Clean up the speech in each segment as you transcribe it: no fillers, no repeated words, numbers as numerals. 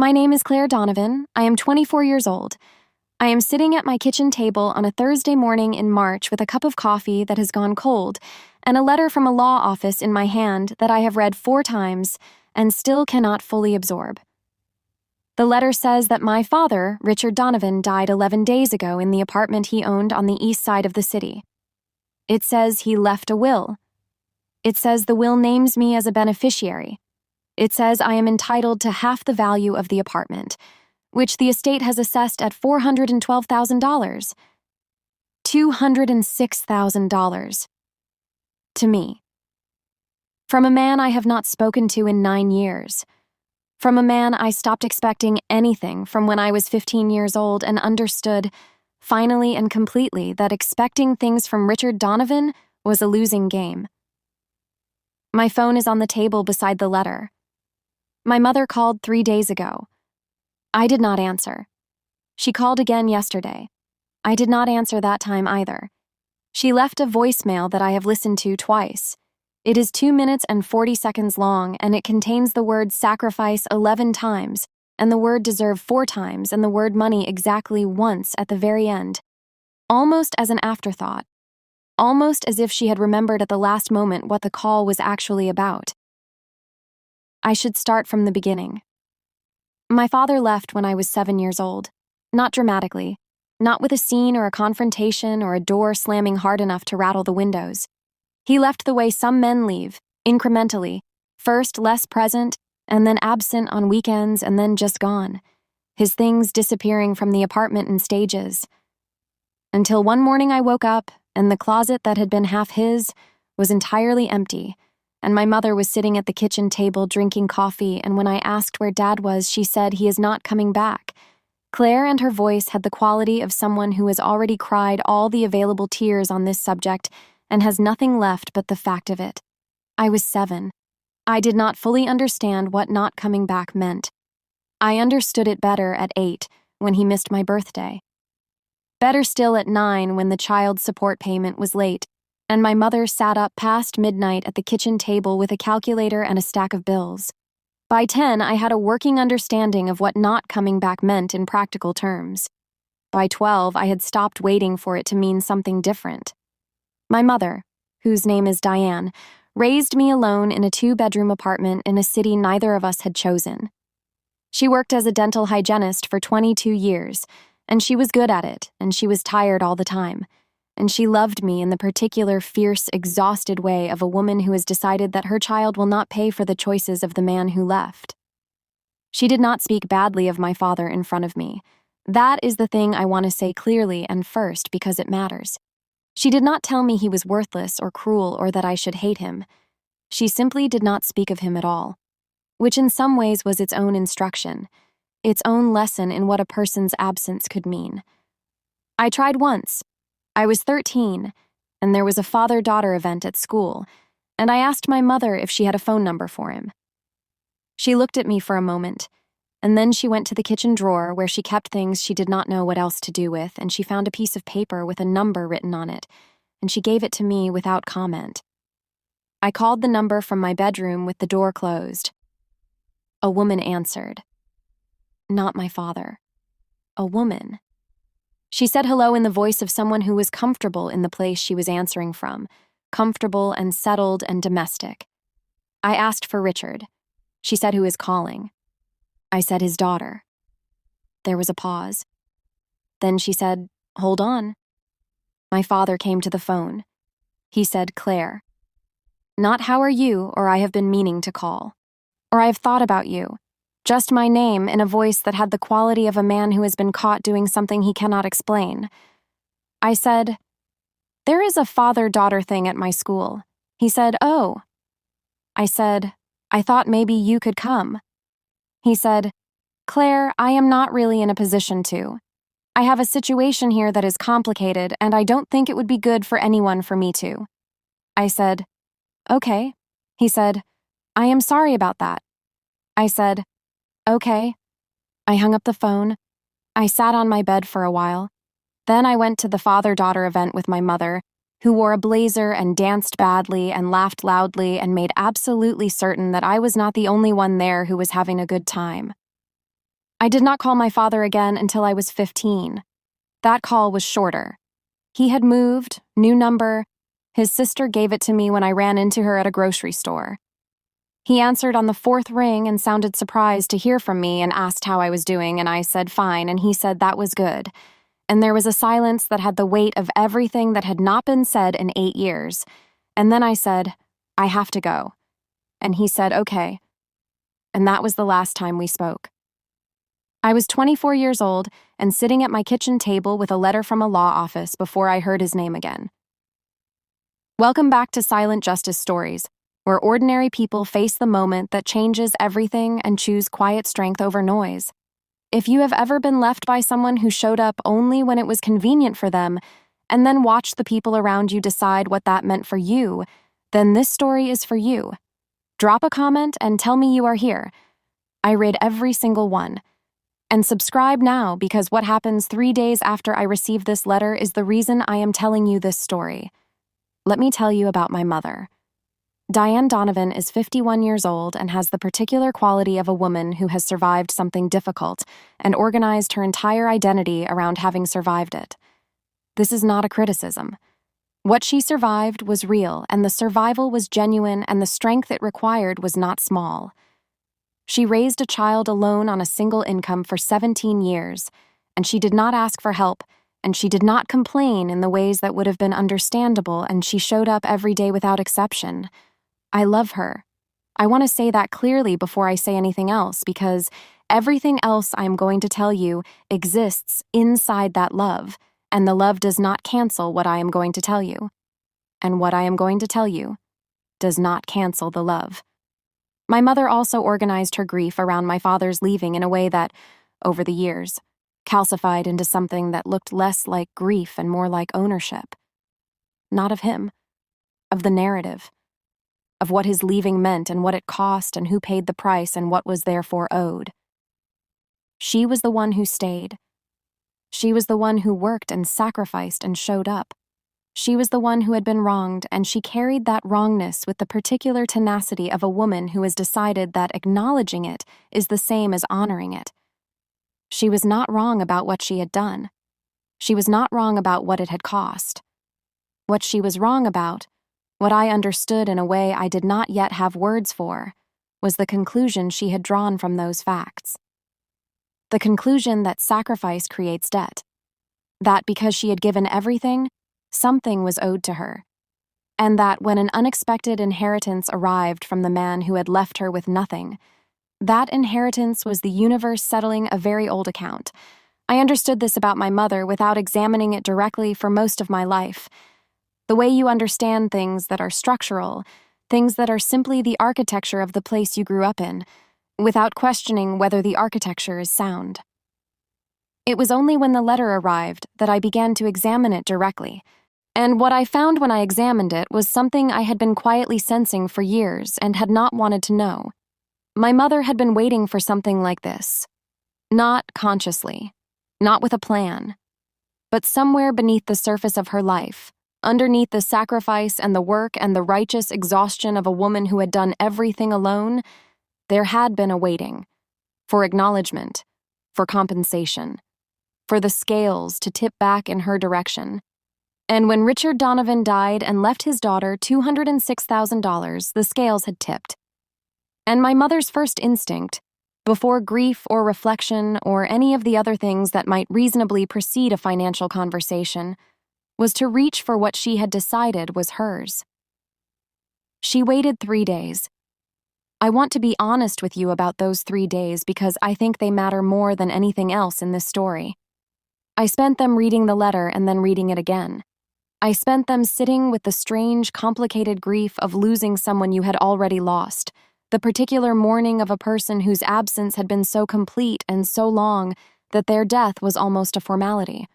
My name is Claire Donovan. I am 24 years old. I am sitting at my kitchen table on a Thursday morning in March with a cup of coffee that has gone cold and a letter from a law office in my hand that I have read 4 times and still cannot fully absorb. The letter says that my father, Richard Donovan, died 11 days ago in the apartment he owned on the east side of the city. It says he left a will. It says the will names me as a beneficiary. It says I am entitled to half the value of the apartment, which the estate has assessed at $412,000. $206,000. To me. From a man I have not spoken to in 9 years. From a man I stopped expecting anything from when I was 15 years old and understood, finally and completely, that expecting things from Richard Donovan was a losing game. My phone is on the table beside the letter. My mother called 3 days ago. I did not answer. She called again yesterday. I did not answer that time either. She left a voicemail that I have listened to twice. It is 2 minutes and 40 seconds long, and it contains the word sacrifice 11 times, and the word deserve 4 times, and the word money exactly once at the very end. Almost as an afterthought. Almost as if she had remembered at the last moment what the call was actually about. I should start from the beginning. My father left when I was 7 years old. Not dramatically. Not with a scene or a confrontation or a door slamming hard enough to rattle the windows. He left the way some men leave, incrementally, first less present, and then absent on weekends, and then just gone, his things disappearing from the apartment in stages. Until one morning I woke up, and the closet that had been half his was entirely empty, and my mother was sitting at the kitchen table drinking coffee, and when I asked where Dad was, she said he is not coming back. Claire and her voice had the quality of someone who has already cried all the available tears on this subject and has nothing left but the fact of it. I was 7. I did not fully understand what not coming back meant. I understood it better at 8, when he missed my birthday. Better still at 9, when the child support payment was late, and my mother sat up past midnight at the kitchen table with a calculator and a stack of bills. By 10, I had a working understanding of what not coming back meant in practical terms. By 12, I had stopped waiting for it to mean something different. My mother, whose name is Diane, raised me alone in a 2-bedroom apartment in a city neither of us had chosen. She worked as a dental hygienist for 22 years, and she was good at it, and she was tired all the time, and she loved me in the particular fierce, exhausted way of a woman who has decided that her child will not pay for the choices of the man who left. She did not speak badly of my father in front of me. That is the thing I want to say clearly and first because it matters. She did not tell me he was worthless or cruel or that I should hate him. She simply did not speak of him at all, which in some ways was its own instruction, its own lesson in what a person's absence could mean. I tried once. I was 13, and there was a father-daughter event at school, and I asked my mother if she had a phone number for him. She looked at me for a moment, and then she went to the kitchen drawer where she kept things she did not know what else to do with, and she found a piece of paper with a number written on it, and she gave it to me without comment. I called the number from my bedroom with the door closed. A woman answered. Not my father. A woman. She said hello in the voice of someone who was comfortable in the place she was answering from, comfortable and settled and domestic. I asked for Richard. She said who is calling. I said his daughter. There was a pause. Then she said, hold on. My father came to the phone. He said, Claire. Not how are you, or I have been meaning to call. Or I have thought about you. Just my name in a voice that had the quality of a man who has been caught doing something he cannot explain. I said, there is a father-daughter thing at my school. He said, oh. I said, I thought maybe you could come. He said, Claire, I am not really in a position to. I have a situation here that is complicated, and I don't think it would be good for anyone for me to. I said, okay. He said, I am sorry about that. I said, okay. I hung up the phone. I sat on my bed for a while. Then I went to the father-daughter event with my mother, who wore a blazer and danced badly and laughed loudly and made absolutely certain that I was not the only one there who was having a good time. I did not call my father again until I was 15. That call was shorter. He had moved, new number. His sister gave it to me when I ran into her at a grocery store. He answered on the fourth ring and sounded surprised to hear from me and asked how I was doing, and I said fine, and he said that was good. And there was a silence that had the weight of everything that had not been said in 8 years. And then I said, I have to go. And he said, okay. And that was the last time we spoke. I was 24 years old and sitting at my kitchen table with a letter from a law office before I heard his name again. Welcome back to Silent Justice Stories, where ordinary people face the moment that changes everything and choose quiet strength over noise. If you have ever been left by someone who showed up only when it was convenient for them, and then watched the people around you decide what that meant for you, then this story is for you. Drop a comment and tell me you are here. I read every single one. And subscribe now, because what happens 3 days after I receive this letter is the reason I am telling you this story. Let me tell you about my mother. Diane Donovan is 51 years old and has the particular quality of a woman who has survived something difficult and organized her entire identity around having survived it. This is not a criticism. What she survived was real, and the survival was genuine, and the strength it required was not small. She raised a child alone on a single income for 17 years, and she did not ask for help, and she did not complain in the ways that would have been understandable, and she showed up every day without exception. I love her. I want to say that clearly before I say anything else, because everything else I am going to tell you exists inside that love, and the love does not cancel what I am going to tell you. And what I am going to tell you does not cancel the love. My mother also organized her grief around my father's leaving in a way that, over the years, calcified into something that looked less like grief and more like ownership. Not of him, of the narrative, of what his leaving meant and what it cost and who paid the price and what was therefore owed. She was the one who stayed. She was the one who worked and sacrificed and showed up. She was the one who had been wronged, and she carried that wrongness with the particular tenacity of a woman who has decided that acknowledging it is the same as honoring it. She was not wrong about what she had done. She was not wrong about what it had cost. What she was wrong about, what I understood in a way I did not yet have words for, was the conclusion she had drawn from those facts. The conclusion that sacrifice creates debt. That because she had given everything, something was owed to her, and that when an unexpected inheritance arrived from the man who had left her with nothing, that inheritance was the universe settling a very old account. I understood this about my mother without examining it directly for most of my life. The way you understand things that are structural, things that are simply the architecture of the place you grew up in, without questioning whether the architecture is sound. It was only when the letter arrived that I began to examine it directly. And what I found when I examined it was something I had been quietly sensing for years and had not wanted to know. My mother had been waiting for something like this. Not consciously, not with a plan, but somewhere beneath the surface of her life, underneath the sacrifice and the work and the righteous exhaustion of a woman who had done everything alone, there had been a waiting. For acknowledgement, for compensation, for the scales to tip back in her direction. And when Richard Donovan died and left his daughter $206,000, the scales had tipped. And my mother's first instinct, before grief or reflection or any of the other things that might reasonably precede a financial conversation, was to reach for what she had decided was hers. She waited 3 days. I want to be honest with you about those 3 days because I think they matter more than anything else in this story. I spent them reading the letter and then reading it again. I spent them sitting with the strange, complicated grief of losing someone you had already lost, the particular mourning of a person whose absence had been so complete and so long that their death was almost a formality,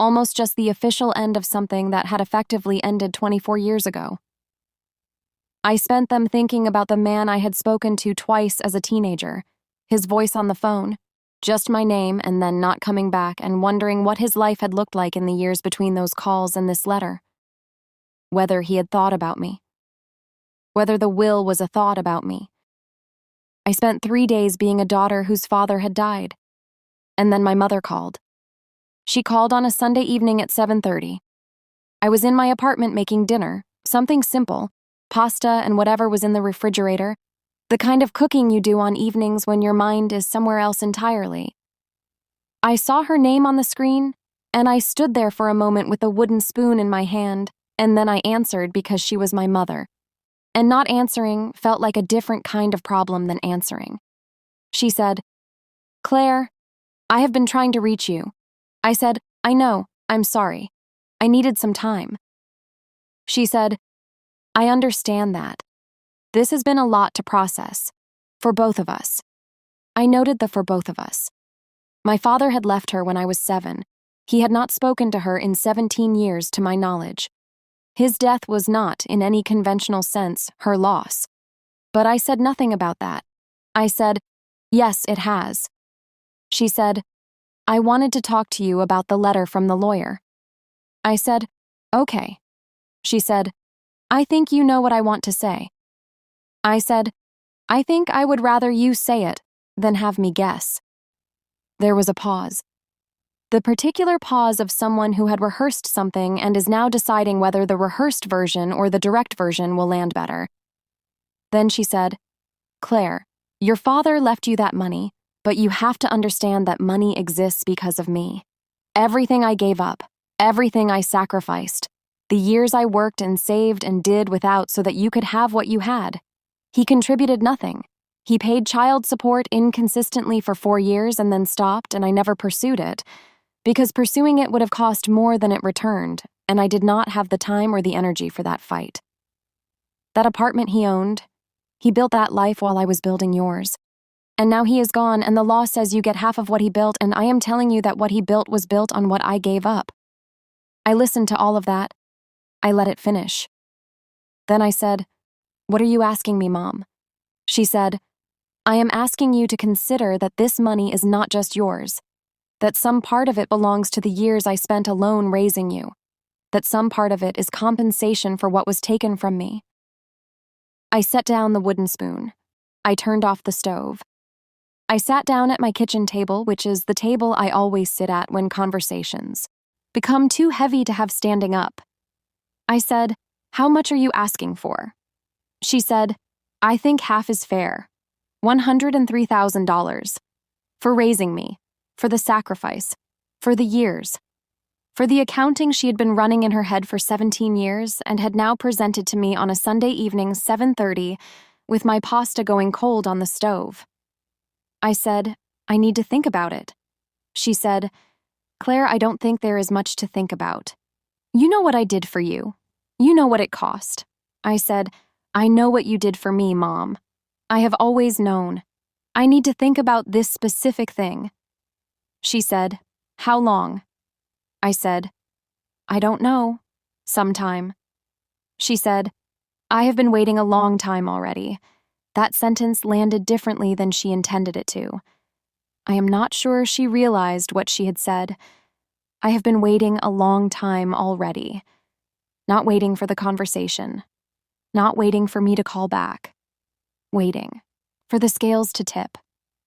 almost just the official end of something that had effectively ended 24 years ago. I spent them thinking about the man I had spoken to twice as a teenager, his voice on the phone, just my name and then not coming back, and wondering what his life had looked like in the years between those calls and this letter. Whether he had thought about me. Whether the will was a thought about me. I spent 3 days being a daughter whose father had died, And then my mother called. She called on a Sunday evening at 7:30. I was in my apartment making dinner, something simple, pasta and whatever was in the refrigerator, the kind of cooking you do on evenings when your mind is somewhere else entirely. I saw her name on the screen, and I stood there for a moment with a wooden spoon in my hand, and then I answered because she was my mother. And not answering felt like a different kind of problem than answering. She said, "Claire, I have been trying to reach you." I said, "I know, I'm sorry. I needed some time." She said, "I understand that. This has been a lot to process. For both of us." I noted the "for both of us." My father had left her when I was 7. He had not spoken to her in 17 years to my knowledge. His death was not, in any conventional sense, her loss. But I said nothing about that. I said, "Yes, it has." She said, "I wanted to talk to you about the letter from the lawyer." I said, "Okay." She said, "I think you know what I want to say." I said, "I think I would rather you say it than have me guess." There was a pause. The particular pause of someone who had rehearsed something and is now deciding whether the rehearsed version or the direct version will land better. Then she said, "Claire, your father left you that money, but you have to understand that money exists because of me. Everything I gave up, everything I sacrificed, the years I worked and saved and did without so that you could have what you had. He contributed nothing. He paid child support inconsistently for 4 years and then stopped, and I never pursued it, because pursuing it would have cost more than it returned, and I did not have the time or the energy for that fight. That apartment he owned, he built that life while I was building yours. And now he is gone, and the law says you get half of what he built, and I am telling you that what he built was built on what I gave up." I listened to all of that. I let it finish. Then I said, "What are you asking me, Mom?" She said, "I am asking you to consider that this money is not just yours, that some part of it belongs to the years I spent alone raising you, that some part of it is compensation for what was taken from me." I set down the wooden spoon. I turned off the stove. I sat down at my kitchen table, which is the table I always sit at when conversations become too heavy to have standing up. I said, "How much are you asking for?" She said, "I think half is fair. $103,000. For raising me, for the sacrifice, for the years, for the accounting she had been running in her head for 17 years and had now presented to me on a Sunday evening, 7:30, with my pasta going cold on the stove." I said, "I need to think about it." She said, "Claire, I don't think there is much to think about. You know what I did for you. You know what it cost." I said, "I know what you did for me, Mom. I have always known. I need to think about this specific thing." She said, "How long?" I said, "I don't know. Sometime." She said, "I have been waiting a long time already." That sentence landed differently than she intended it to. I am not sure she realized what she had said. I have been waiting a long time already. Not waiting for the conversation. Not waiting for me to call back. Waiting. For the scales to tip.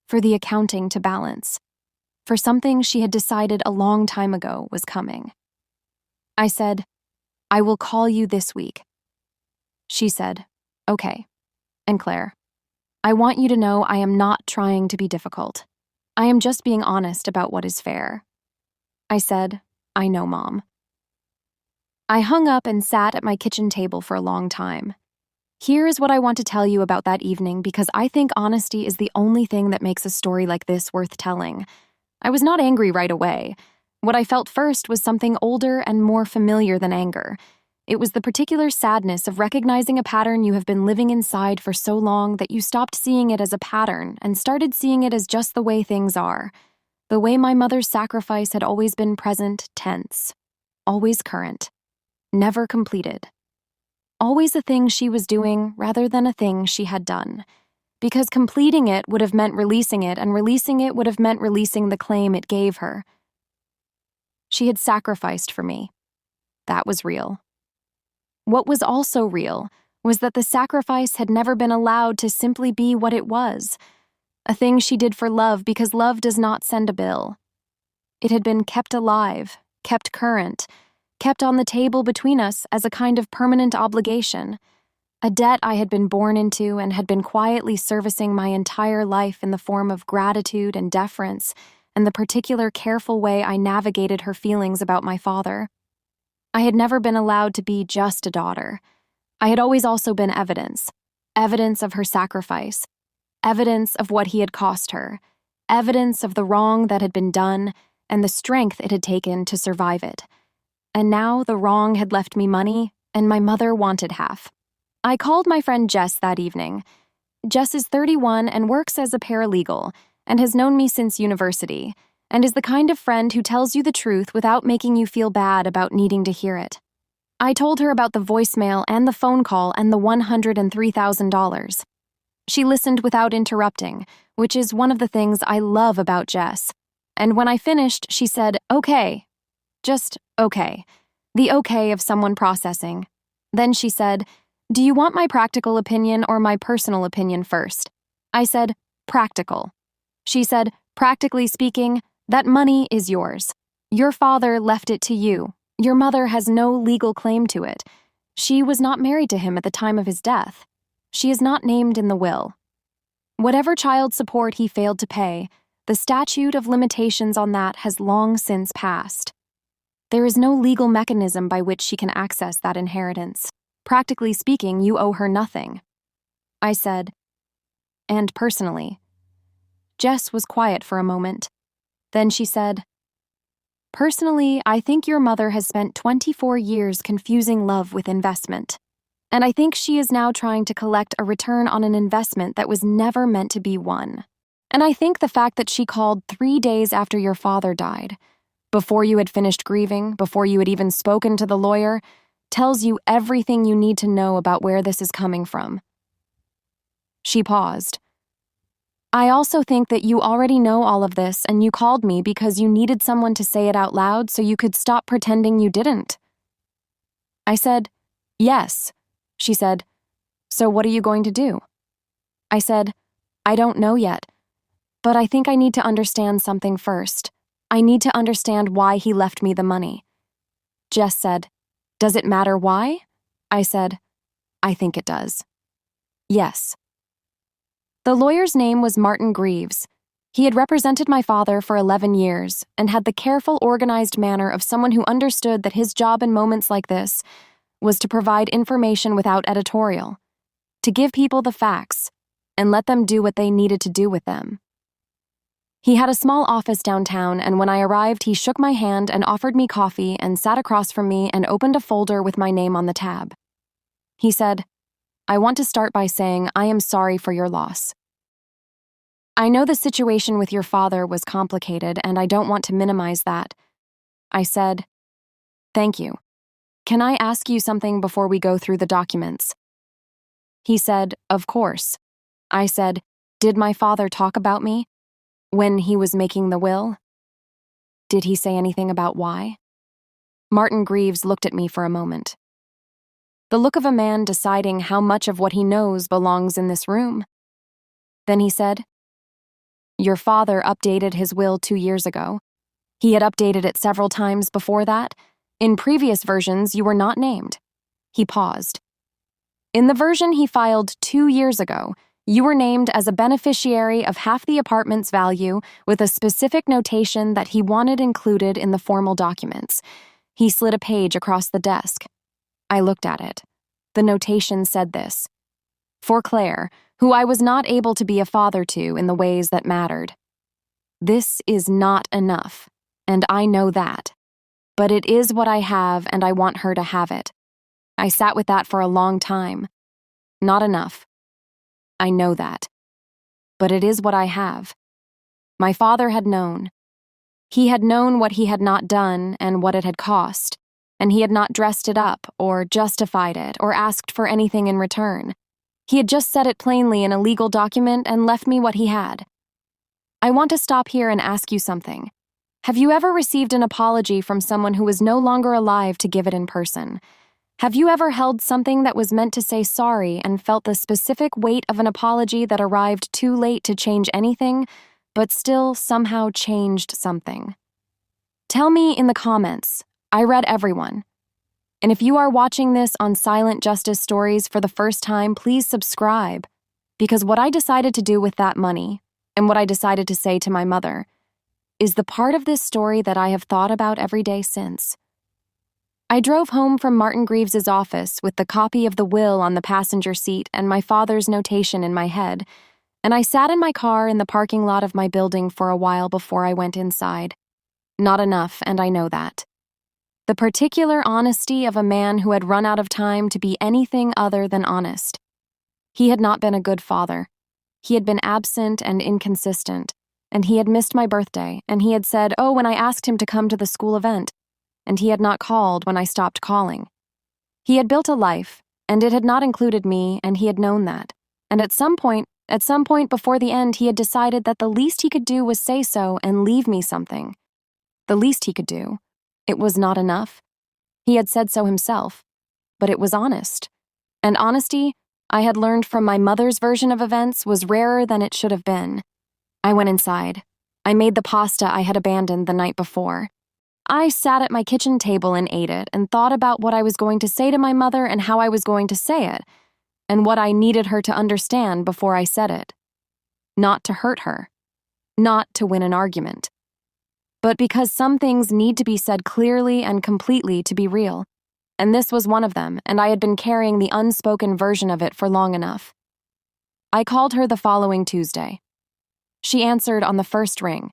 For the accounting to balance. For something she had decided a long time ago was coming. I said, "I will call you this week." She said, "Okay." And Claire, I want you to know I am not trying to be difficult. I am just being honest about what is fair. I said, "I know, Mom." I hung up and sat at my kitchen table for a long time. Here is what I want to tell you about that evening, because I think honesty is the only thing that makes a story like this worth telling. I was not angry right away. What I felt first was something older and more familiar than anger. It was the particular sadness of recognizing a pattern you have been living inside for so long that you stopped seeing it as a pattern and started seeing it as just the way things are. The way my mother's sacrifice had always been present tense, always current, never completed. Always a thing she was doing rather than a thing she had done. Because completing it would have meant releasing it, and releasing it would have meant releasing the claim it gave her. She had sacrificed for me. That was real. What was also real was that the sacrifice had never been allowed to simply be what it was. a thing she did for love because love does not send a bill. It had been kept alive, kept current, kept on the table between us as a kind of permanent obligation, a debt I had been born into and had been quietly servicing my entire life in the form of gratitude and deference and the particular careful way I navigated her feelings about my father. I had never been allowed to be just a daughter. I had always also been evidence of her sacrifice, evidence of what he had cost her, evidence of the wrong that had been done and the strength it had taken to survive it. And now the wrong had left me money, and my mother wanted half. I called my friend Jess that evening. Jess is 31 and works as a paralegal, and has known me since university, and is the kind of friend who tells you the truth without making you feel bad about needing to hear it. I told her about the voicemail and the phone call and the $103,000. She listened without interrupting, which is one of the things I love about Jess. And when I finished, she said, "Okay." Just okay. The okay of someone processing. Then she said, "Do you want my practical opinion or my personal opinion first?" I said, "Practical." She said, "Practically speaking, that money is yours. Your father left it to you. Your mother has no legal claim to it. She was not married to him at the time of his death. She is not named in the will. Whatever child support he failed to pay, the statute of limitations on that has long since passed. There is no legal mechanism by which she can access that inheritance. Practically speaking, you owe her nothing." I said, "And personally." Jess was quiet for a moment. Then she said, "Personally, I think your mother has spent 24 years confusing love with investment. And I think she is now trying to collect a return on an investment that was never meant to be one. And I think the fact that she called 3 days after your father died, before you had finished grieving, before you had even spoken to the lawyer, tells you everything you need to know about where this is coming from." She paused. "I also think that you already know all of this and you called me because you needed someone to say it out loud so you could stop pretending you didn't." I said, "Yes." She said, "So what are you going to do?" I said, "I don't know yet, but I think I need to understand something first. I need to understand why he left me the money." Jess said, "Does it matter why?" I said, "I think it does." "Yes." The lawyer's name was Martin Greaves. He had represented my father for 11 years and had the careful, organized manner of someone who understood that his job in moments like this was to provide information without editorial, to give people the facts and let them do what they needed to do with them. He had a small office downtown, and when I arrived, he shook my hand and offered me coffee and sat across from me and opened a folder with my name on the tab. He said, "I want to start by saying I am sorry for your loss. I know the situation with your father was complicated, and I don't want to minimize that." I said, "Thank you. Can I ask you something before we go through the documents?" He said, "Of course." I said, "Did my father talk about me when he was making the will? Did he say anything about why?" Martin Greaves looked at me for a moment. The look of a man deciding how much of what he knows belongs in this room. Then he said, "Your father updated his will 2 years ago. He had updated it several times before that. In previous versions, you were not named." He paused. "In the version he filed 2 years ago, you were named as a beneficiary of half the apartment's value with a specific notation that he wanted included in the formal documents." He slid a page across the desk. I looked at it. The notation said this: "For Claire, who I was not able to be a father to in the ways that mattered. This is not enough, and I know that. But it is what I have, and I want her to have it. I sat with that for a long time. Not enough. I know that. But it is what I have. My father had known. He had known what he had not done and what it had cost, and he had not dressed it up or justified it or asked for anything in return. He had just said it plainly in a legal document and left me what he had. I want to stop here and ask you something. Have you ever received an apology from someone who is no longer alive to give it in person? Have you ever held something that was meant to say sorry and felt the specific weight of an apology that arrived too late to change anything, but still somehow changed something? Tell me in the comments. I read everyone. And if you are watching this on Silent Justice Stories for the first time, please subscribe. Because what I decided to do with that money, and what I decided to say to my mother, is the part of this story that I have thought about every day since. I drove home from Martin Greaves's office with the copy of the will on the passenger seat and my father's notation in my head, and I sat in my car in the parking lot of my building for a while before I went inside. Not enough, and I know that. The particular honesty of a man who had run out of time to be anything other than honest. He had not been a good father. He had been absent and inconsistent, and he had missed my birthday, and he had said, "Oh," when I asked him to come to the school event, and he had not called when I stopped calling. He had built a life, and it had not included me, and he had known that. And at some point before the end, he had decided that the least he could do was say so and leave me something. The least he could do. It was not enough. He had said so himself, but it was honest. And honesty, I had learned from my mother's version of events, was rarer than it should have been. I went inside. I made the pasta I had abandoned the night before. I sat at my kitchen table and ate it and thought about what I was going to say to my mother and how I was going to say it, and what I needed her to understand before I said it. Not to hurt her. Not to win an argument. But because some things need to be said clearly and completely to be real. And this was one of them, and I had been carrying the unspoken version of it for long enough. I called her the following Tuesday. She answered on the first ring.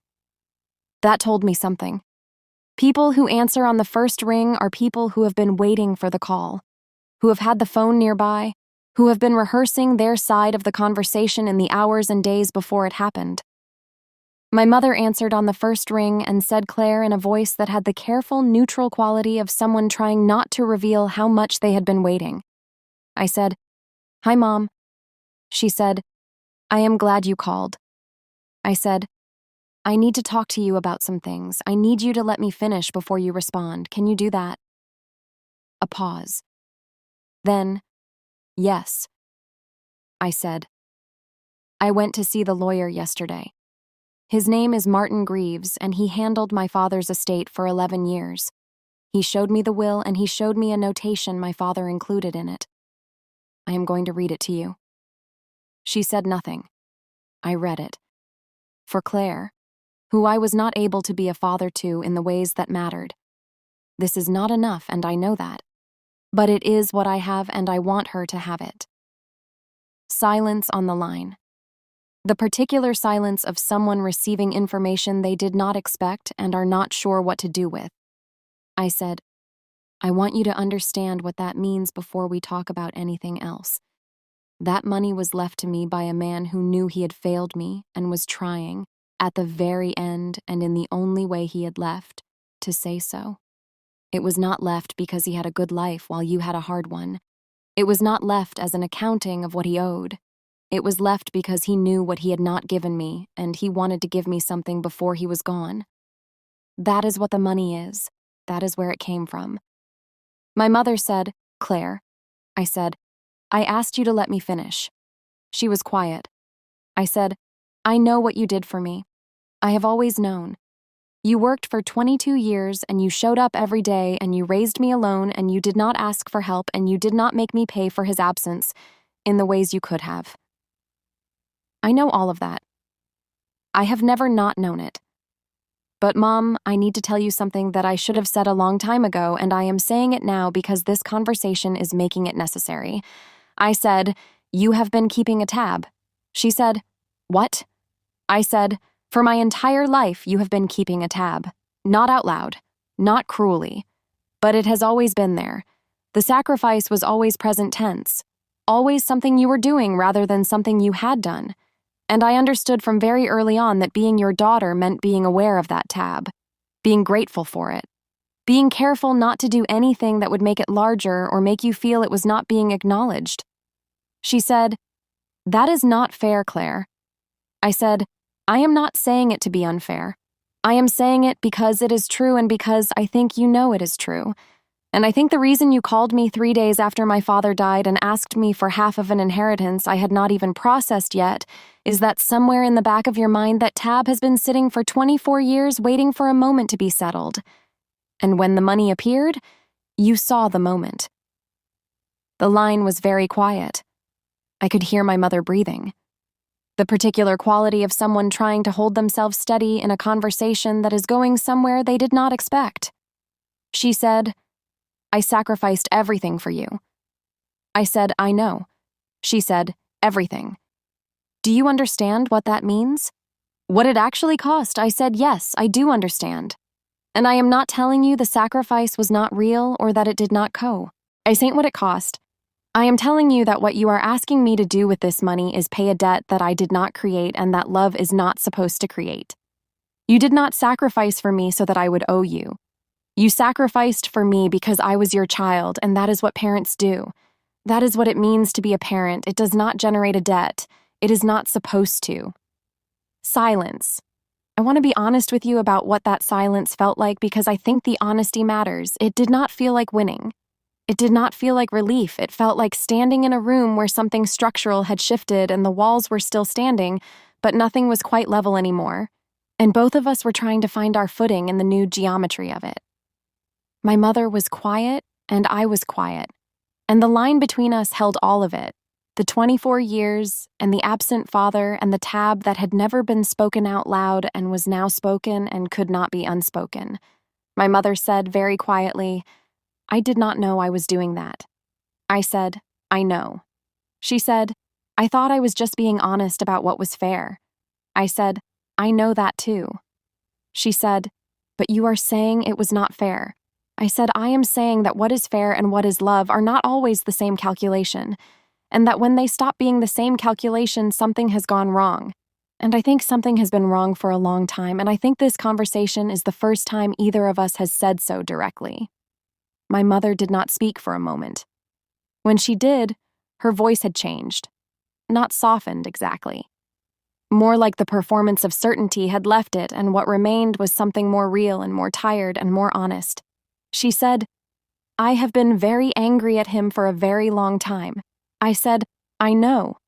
That told me something. People who answer on the first ring are people who have been waiting for the call, who have had the phone nearby, who have been rehearsing their side of the conversation in the hours and days before it happened. My mother answered on the first ring and said Claire in a voice that had the careful, neutral quality of someone trying not to reveal how much they had been waiting. I said, "Hi, Mom." She said, "I am glad you called." I said, "I need to talk to you about some things. I need you to let me finish before you respond. Can you do that?" A pause. Then, "Yes." I said, "I went to see the lawyer yesterday. His name is Martin Greaves, and he handled my father's estate for 11 years. He showed me the will, and he showed me a notation my father included in it. I am going to read it to you." She said nothing. I read it. For Claire, who I was not able to be a father to in the ways that mattered. This is not enough, and I know that. But it is what I have, and I want her to have it. Silence on the line. The particular silence of someone receiving information they did not expect and are not sure what to do with. I said, "I want you to understand what that means before we talk about anything else. That money was left to me by a man who knew he had failed me and was trying, at the very end and in the only way he had left, to say so. It was not left because he had a good life while you had a hard one. It was not left as an accounting of what he owed. It was left because he knew what he had not given me, and he wanted to give me something before he was gone. That is what the money is. That is where it came from." My mother said, "Claire." I said, "I asked you to let me finish." She was quiet. I said, "I know what you did for me. I have always known. You worked for 22 years, and you showed up every day, and you raised me alone, and you did not ask for help, and you did not make me pay for his absence in the ways you could have. I know all of that. I have never not known it. But, Mom, I need to tell you something that I should have said a long time ago, and I am saying it now because this conversation is making it necessary." I said, "You have been keeping a tab." She said, "What?" I said, "For my entire life you have been keeping a tab. Not out loud, not cruelly. But it has always been there. The sacrifice was always present tense. Always something you were doing rather than something you had done. And I understood from very early on that being your daughter meant being aware of that tab, being grateful for it, being careful not to do anything that would make it larger or make you feel it was not being acknowledged." She said, "That is not fair, Claire." I said, "I am not saying it to be unfair. I am saying it because it is true and because I think you know it is true. And I think the reason you called me 3 days after my father died and asked me for half of an inheritance I had not even processed yet is that somewhere in the back of your mind that tab has been sitting for 24 years waiting for a moment to be settled. And when the money appeared, you saw the moment. The line was very quiet. I could hear my mother breathing. The particular quality of someone trying to hold themselves steady in a conversation that is going somewhere they did not expect. She said, "I sacrificed everything for you." I said, "I know." She said, "Everything." "Do you understand what that means?" "What it actually cost?" I said, "Yes, I do understand. And I am not telling you the sacrifice was not real or that it did not go. I ain't what it cost. I am telling you that what you are asking me to do with this money is pay a debt that I did not create and that love is not supposed to create. You did not sacrifice for me so that I would owe you. You sacrificed for me because I was your child, and that is what parents do. That is what it means to be a parent. It does not generate a debt. It is not supposed to." Silence. I want to be honest with you about what that silence felt like because I think the honesty matters. It did not feel like winning. It did not feel like relief. It felt like standing in a room where something structural had shifted and the walls were still standing, but nothing was quite level anymore. And both of us were trying to find our footing in the new geometry of it. My mother was quiet, and I was quiet. And the line between us held all of it. The 24 years, and the absent father, and the tab that had never been spoken out loud and was now spoken and could not be unspoken. My mother said very quietly, "I did not know I was doing that." I said, "I know." She said, "I thought I was just being honest about what was fair." I said, "I know that too." She said, "But you are saying it was not fair." I said, "I am saying that what is fair and what is love are not always the same calculation, and that when they stop being the same calculation, something has gone wrong. And I think something has been wrong for a long time, and I think this conversation is the first time either of us has said so directly." My mother did not speak for a moment. When she did, her voice had changed. Not softened exactly. More like the performance of certainty had left it, and what remained was something more real and more tired and more honest. She said, "I have been very angry at him for a very long time." I said, "I know."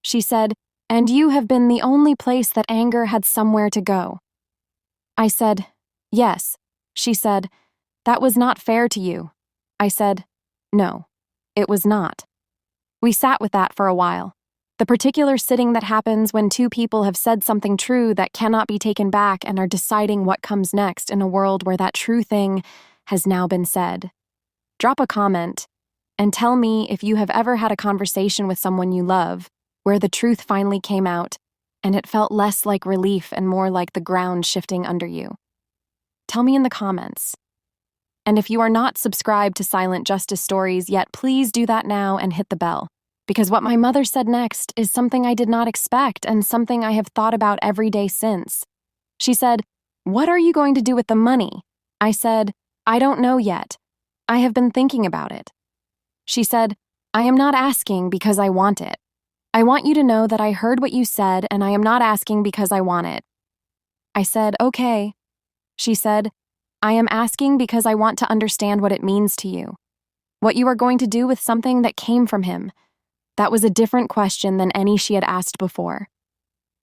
She said, "And you have been the only place that anger had somewhere to go." I said, "Yes." She said, "That was not fair to you." I said, "No, it was not." We sat with that for a while. The particular sitting that happens when two people have said something true that cannot be taken back and are deciding what comes next in a world where that true thing has now been said. Drop a comment and tell me if you have ever had a conversation with someone you love where the truth finally came out and it felt less like relief and more like the ground shifting under you. Tell me in the comments. And if you are not subscribed to Silent Justice Stories yet, please do that now and hit the bell. Because what my mother said next is something I did not expect and something I have thought about every day since. She said, "What are you going to do with the money?" I said, "I don't know yet. I have been thinking about it." She said, "I am not asking because I want it. I want you to know that I heard what you said and I am not asking because I want it." I said, "Okay." She said, "I am asking because I want to understand what it means to you. What you are going to do with something that came from him." That was a different question than any she had asked before.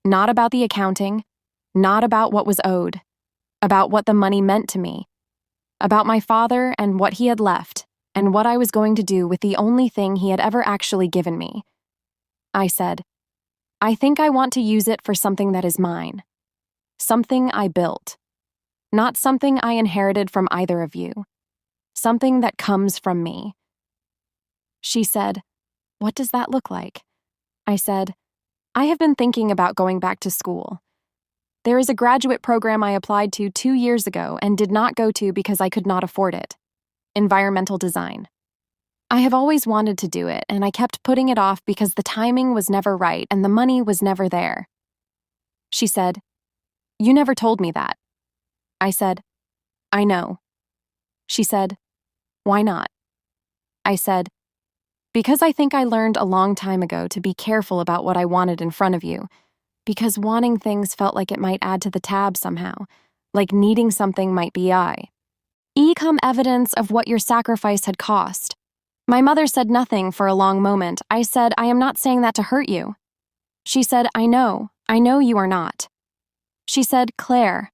Not about the accounting, not about what was owed, about what the money meant to me, about my father and what he had left, and what I was going to do with the only thing he had ever actually given me. I said, "I think I want to use it for something that is mine. Something I built. Not something I inherited from either of you. Something that comes from me." She said, "What does that look like?" I said, "I have been thinking about going back to school. There is a graduate program I applied to 2 years ago and did not go to because I could not afford it. Environmental design. I have always wanted to do it, and I kept putting it off because the timing was never right and the money was never there." She said, "You never told me that." I said, "I know." She said, "Why not?" I said, "Because I think I learned a long time ago to be careful about what I wanted in front of you, because wanting things felt like it might add to the tab somehow, like needing something might be I." Come evidence of what your sacrifice had cost. My mother said nothing for a long moment. I said, I am not saying that to hurt you. She said, I know you are not. She said, Claire,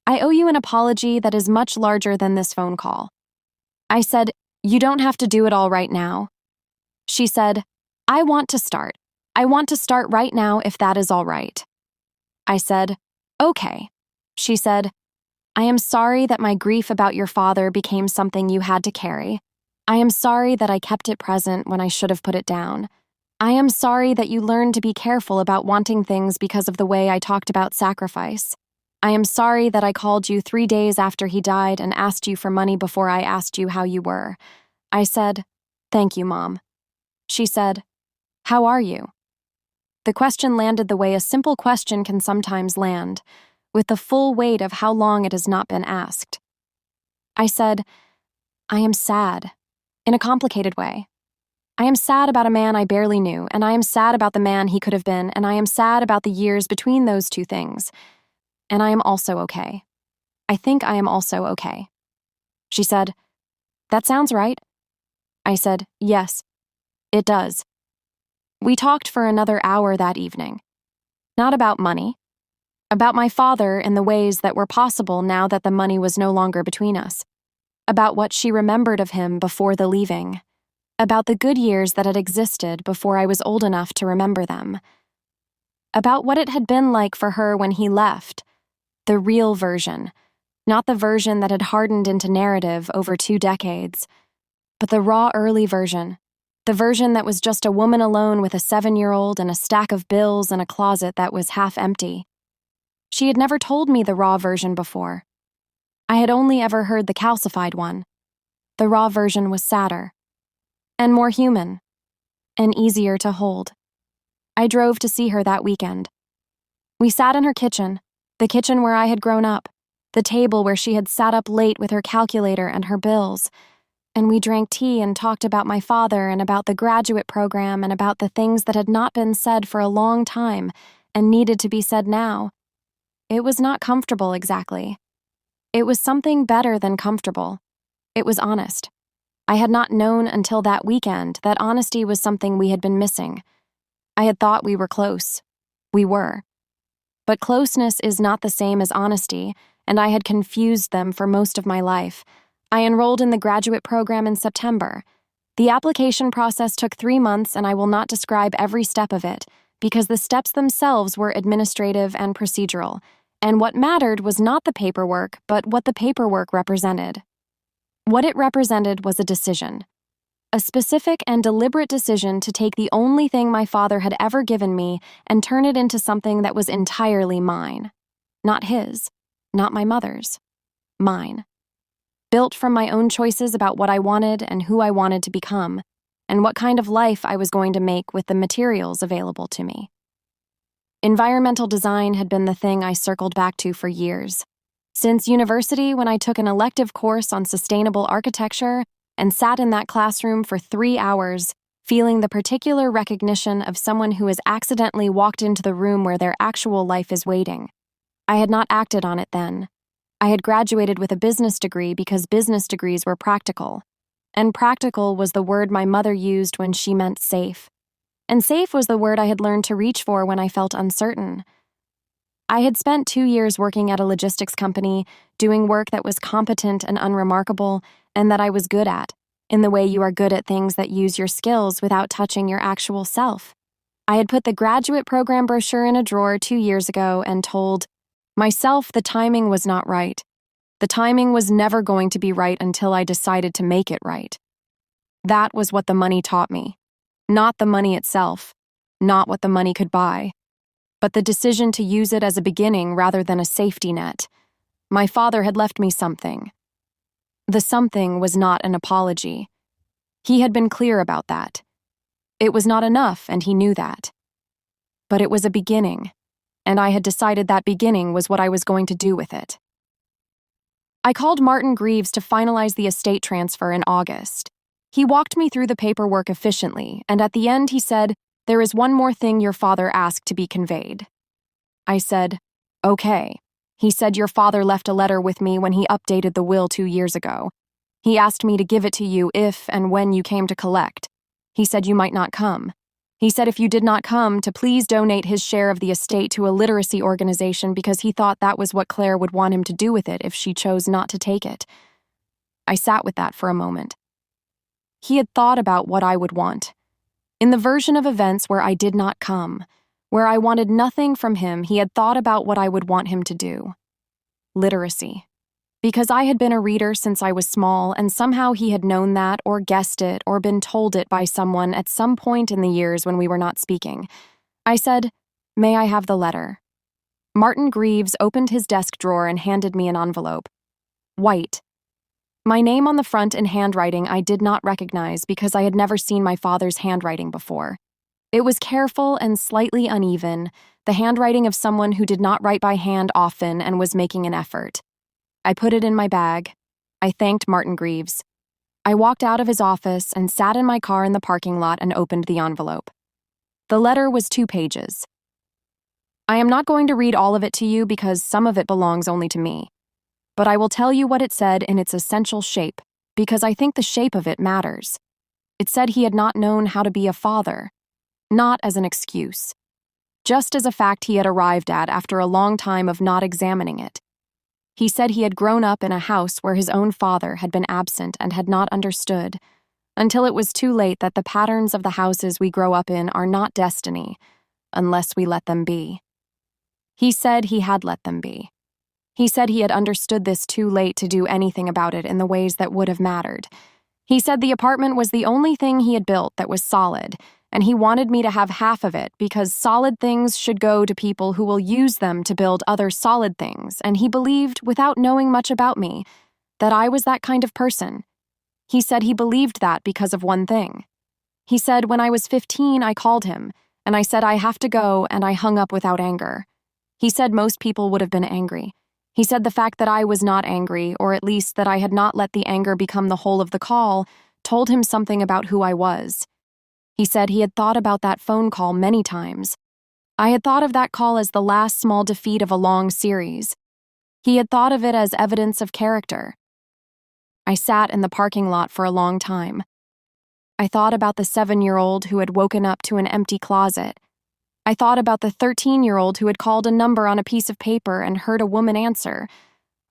I owe you an apology that is much larger than this phone call. I said, you don't have to do it all right now. She said, I want to start. I want to start right now if that is all right. I said, okay. She said, I am sorry that my grief about your father became something you had to carry. I am sorry that I kept it present when I should have put it down. I am sorry that you learned to be careful about wanting things because of the way I talked about sacrifice. I am sorry that I called you 3 days after he died and asked you for money before I asked you how you were. I said, thank you, Mom. She said, how are you? The question landed the way a simple question can sometimes land, with the full weight of how long it has not been asked. I said, I am sad, in a complicated way. I am sad about a man I barely knew, and I am sad about the man he could have been, and I am sad about the years between those two things. And I am also okay. I think I am also okay. She said, that sounds right. I said, yes, it does. We talked for another hour that evening. Not about money. About my father in the ways that were possible now that the money was no longer between us. About what she remembered of him before the leaving. About the good years that had existed before I was old enough to remember them. About what it had been like for her when he left. The real version, not the version that had hardened into narrative over 2 decades, but the raw early version, the version that was just a woman alone with a 7-year-old and a stack of bills and a closet that was half empty. She had never told me the raw version before. I had only ever heard the calcified one. The raw version was sadder, and more human, and easier to hold. I drove to see her that weekend. We sat in her kitchen, the kitchen where I had grown up, the table where she had sat up late with her calculator and her bills, and we drank tea and talked about my father and about the graduate program and about the things that had not been said for a long time and needed to be said now. It was not comfortable exactly. It was something better than comfortable. It was honest. I had not known until that weekend that honesty was something we had been missing. I had thought we were close. We were. But closeness is not the same as honesty, and I had confused them for most of my life. I enrolled in the graduate program in September. The application process took 3 months, and I will not describe every step of it, because the steps themselves were administrative and procedural, and what mattered was not the paperwork, but what the paperwork represented. What it represented was a decision. A specific and deliberate decision to take the only thing my father had ever given me and turn it into something that was entirely mine. Not his, not my mother's, mine. Built from my own choices about what I wanted and who I wanted to become, and what kind of life I was going to make with the materials available to me. Environmental design had been the thing I circled back to for years. Since university, when I took an elective course on sustainable architecture and sat in that classroom for 3 hours, feeling the particular recognition of someone who has accidentally walked into the room where their actual life is waiting. I had not acted on it then. I had graduated with a business degree because business degrees were practical. And practical was the word my mother used when she meant safe. And safe was the word I had learned to reach for when I felt uncertain. I had spent 2 years working at a logistics company, doing work that was competent and unremarkable, and that I was good at, in the way you are good at things that use your skills without touching your actual self. I had put the graduate program brochure in a drawer 2 years ago and told myself the timing was not right. The timing was never going to be right until I decided to make it right. That was what the money taught me. Not the money itself, not what the money could buy, but the decision to use it as a beginning rather than a safety net. My father had left me something. The something was not an apology. He had been clear about that. It was not enough, and he knew that. But it was a beginning, and I had decided that beginning was what I was going to do with it. I called Martin Greaves to finalize the estate transfer in August. He walked me through the paperwork efficiently, and at the end he said, "There is one more thing your father asked to be conveyed." I said, "Okay." He said your father left a letter with me when he updated the will 2 years ago. He asked me to give it to you if and when you came to collect. He said you might not come. He said if you did not come, to please donate his share of the estate to a literacy organization because he thought that was what Claire would want him to do with it if she chose not to take it. I sat with that for a moment. He had thought about what I would want. In the version of events where I did not come, where I wanted nothing from him, he had thought about what I would want him to do. Literacy. Because I had been a reader since I was small, and somehow he had known that, or guessed it, or been told it by someone at some point in the years when we were not speaking. I said, "May I have the letter?" Martin Greaves opened his desk drawer and handed me an envelope. White. My name on the front in handwriting I did not recognize because I had never seen my father's handwriting before. It was careful and slightly uneven, the handwriting of someone who did not write by hand often and was making an effort. I put it in my bag. I thanked Martin Greaves. I walked out of his office and sat in my car in the parking lot and opened the envelope. The letter was 2 pages. I am not going to read all of it to you because some of it belongs only to me. But I will tell you what it said in its essential shape, because I think the shape of it matters. It said he had not known how to be a father, not as an excuse, just as a fact he had arrived at after a long time of not examining it. He said he had grown up in a house where his own father had been absent and had not understood, until it was too late that the patterns of the houses we grow up in are not destiny, unless we let them be. He said he had let them be. He said he had understood this too late to do anything about it in the ways that would have mattered. He said the apartment was the only thing he had built that was solid, and he wanted me to have half of it because solid things should go to people who will use them to build other solid things, and he believed, without knowing much about me, that I was that kind of person. He said he believed that because of one thing. He said when I was 15, I called him, and I said I have to go, and I hung up without anger. He said most people would have been angry. He said the fact that I was not angry, or at least that I had not let the anger become the whole of the call, told him something about who I was. He said he had thought about that phone call many times. I had thought of that call as the last small defeat of a long series. He had thought of it as evidence of character. I sat in the parking lot for a long time. I thought about the 7-year-old who had woken up to an empty closet. I thought about the 13-year-old who had called a number on a piece of paper and heard a woman answer.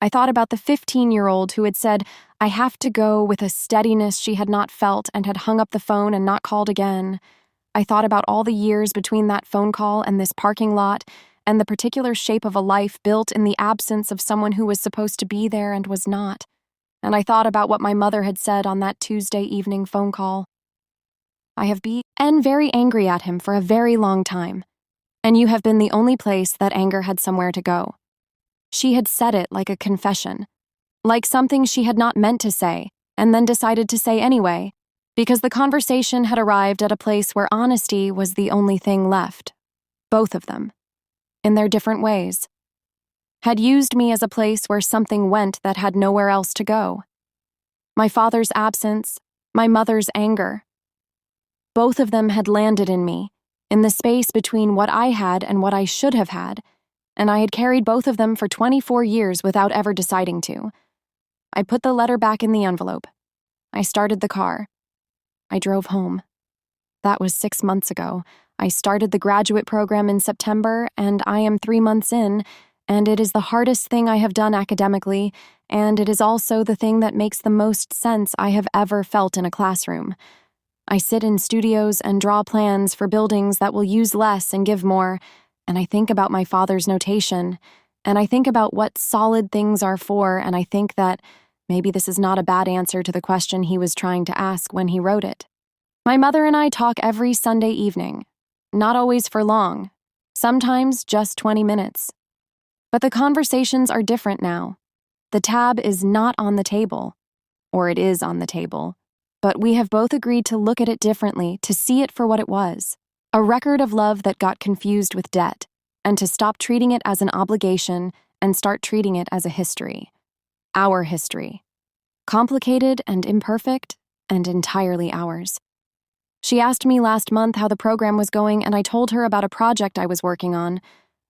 I thought about the 15-year-old who had said, "I have to go," with a steadiness she had not felt and had hung up the phone and not called again. I thought about all the years between that phone call and this parking lot and the particular shape of a life built in the absence of someone who was supposed to be there and was not. And I thought about what my mother had said on that Tuesday evening phone call. I have been very angry at him for a very long time, and you have been the only place that anger had somewhere to go. She had said it like a confession, like something she had not meant to say, and then decided to say anyway, because the conversation had arrived at a place where honesty was the only thing left. Both of them, in their different ways, had used me as a place where something went that had nowhere else to go. My father's absence, my mother's anger. Both of them had landed in me, in the space between what I had and what I should have had, and I had carried both of them for 24 years without ever deciding to. I put the letter back in the envelope. I started the car. I drove home. That was 6 months ago. I started the graduate program in September, and I am 3 months in, and it is the hardest thing I have done academically, and it is also the thing that makes the most sense I have ever felt in a classroom. I sit in studios and draw plans for buildings that will use less and give more, and I think about my father's notation, and I think about what solid things are for, and I think that maybe this is not a bad answer to the question he was trying to ask when he wrote it. My mother and I talk every Sunday evening, not always for long, sometimes just 20 minutes. But the conversations are different now. The tab is not on the table, or it is on the table, but we have both agreed to look at it differently, to see it for what it was. A record of love that got confused with debt, and to stop treating it as an obligation and start treating it as a history. Our history. Complicated and imperfect, and entirely ours. She asked me last month how the program was going, and I told her about a project I was working on,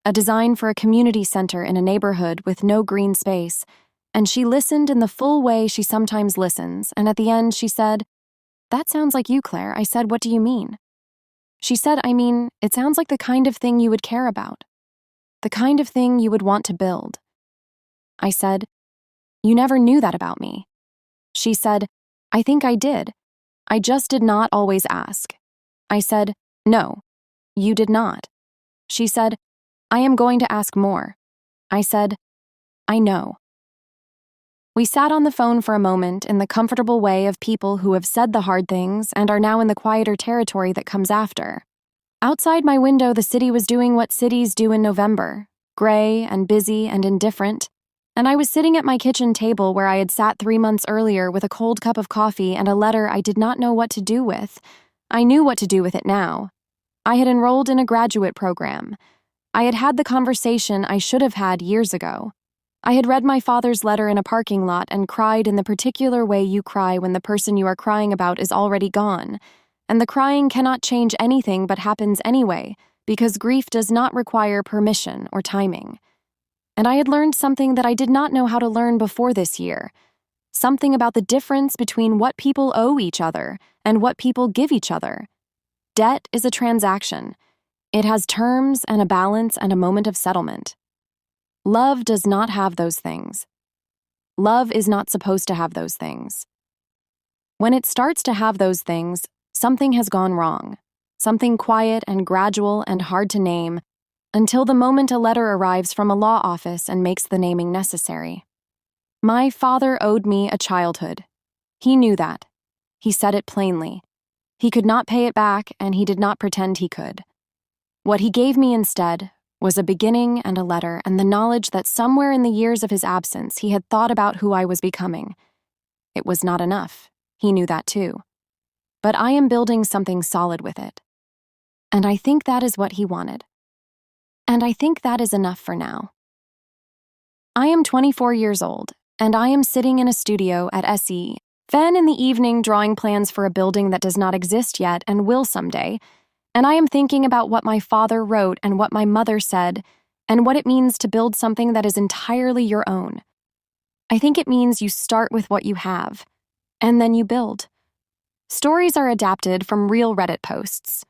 a design for a community center in a neighborhood with no green space, and she listened in the full way she sometimes listens, and at the end she said, "That sounds like you, Claire." I said, "What do you mean?" She said, "I mean, it sounds like the kind of thing you would care about. The kind of thing you would want to build." I said, "You never knew that about me." She said, "I think I did. I just did not always ask." I said, "No, you did not." She said, "I am going to ask more." I said, "I know." We sat on the phone for a moment in the comfortable way of people who have said the hard things and are now in the quieter territory that comes after. Outside my window, the city was doing what cities do in November, gray and busy and indifferent, and I was sitting at my kitchen table where I had sat 3 months earlier with a cold cup of coffee and a letter I did not know what to do with. I knew what to do with it now. I had enrolled in a graduate program. I had had the conversation I should have had years ago. I had read my father's letter in a parking lot and cried in the particular way you cry when the person you are crying about is already gone, and the crying cannot change anything but happens anyway, because grief does not require permission or timing. And I had learned something that I did not know how to learn before this year, something about the difference between what people owe each other and what people give each other. Debt is a transaction. It has terms and a balance and a moment of settlement. Love does not have those things. Love is not supposed to have those things. When it starts to have those things, something has gone wrong, something quiet and gradual and hard to name, until the moment a letter arrives from a law office and makes the naming necessary. My father owed me a childhood. He knew that. He said it plainly. He could not pay it back, and he did not pretend he could. What he gave me instead was a beginning and a letter and the knowledge that somewhere in the years of his absence he had thought about who I was becoming. It was not enough. He knew that too. But I am building something solid with it. And I think that is what he wanted. And I think that is enough for now. I am 24 years old, and I am sitting in a studio at SE, then in the evening drawing plans for a building that does not exist yet and will someday, and I am thinking about what my father wrote and what my mother said, and what it means to build something that is entirely your own. I think it means you start with what you have, and then you build. Stories are adapted from real Reddit posts.